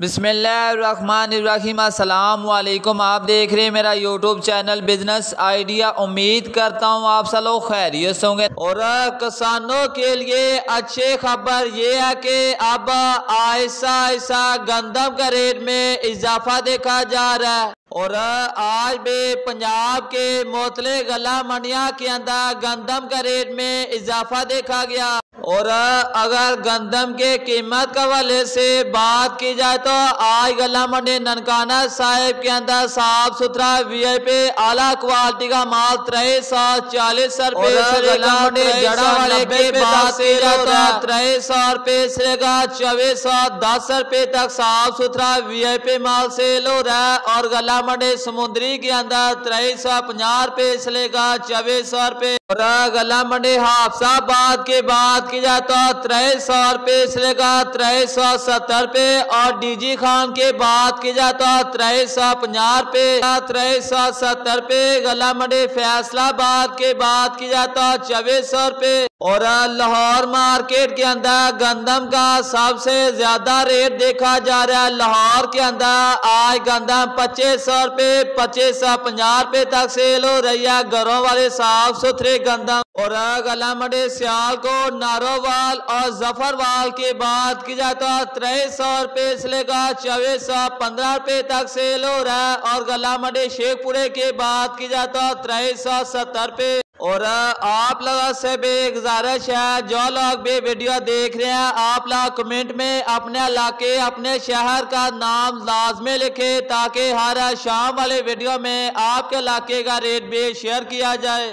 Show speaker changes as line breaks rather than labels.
بسم اللہ الرحمن الرحیم۔ السلام علیکم، آپ دیکھ رہے ہیں میرا یوٹیوب چینل بزنس آئیڈیا۔ امید کرتا ہوں آپ سب لوگ خیریت سے ہوں گے۔ اور کسانوں کے لیے اچھی خبر یہ ہے کہ اب آہستہ آہستہ گندم کا ریٹ میں اضافہ دیکھا جا رہا ہے، اور آج بھی پنجاب کے مختلف غلہ منڈیاں کے اندر گندم کا ریٹ میں اضافہ دیکھا گیا۔ اور اگر گندم کے قیمت کا حوالے سے بات کی جائے تو آج غلہ منڈی ننکانہ صاحب کے اندر صاف ستھرا وی آئی پی اعلیٰ کوالٹی کا مال 4340 روپے سے غلہ منڈی جڑا والے کی بات کی جائے تو 4300 روپے سے 2410 روپے تک صاف ستھرا وی آئی پی مال سیل ہو رہا ہے، اور غلہ منڈی سمندری کے اندر 2350 روپے سے لے کر 2400 روپے، اور غلہ منڈی حافظ آباد کی بات کی جائے تو 2300 روپے سے لے کر 2370 روپے، اور ڈی جی خان کی بات کی جائے تو 2350 روپے 2370 روپے، غلہ منڈی فیصل آباد کی بات کی جائے تو 2400 روپے، اور لاہور مارکیٹ کے اندر گندم کا سب سے زیادہ ریٹ دیکھا جا رہا ہے۔ لاہور کے اندر آج گندم 2500 روپے 2550 روپے تک سیل ہو رہی ہے، گھروں والے صاف ستھرے گندم۔ اور غلہ منڈی سیالکوٹ، نارووال اور ظفروال کی بات کی جائے تو 2300 روپے سے لے کر 2415 روپے تک سیل ہو رہا ہے، اور غلہ منڈی شیخ پورے کی بات کی جائے تو 2370 روپے۔ اور آپ لوگوں سے بھی گزارش ہے، جو لوگ بھی ویڈیو دیکھ رہے ہیں، آپ لوگ کمنٹ میں اپنے علاقے اپنے شہر کا نام لازمی لکھیں تاکہ ہر شام والے ویڈیو میں آپ کے علاقے کا ریٹ بھی شیئر کیا جائے۔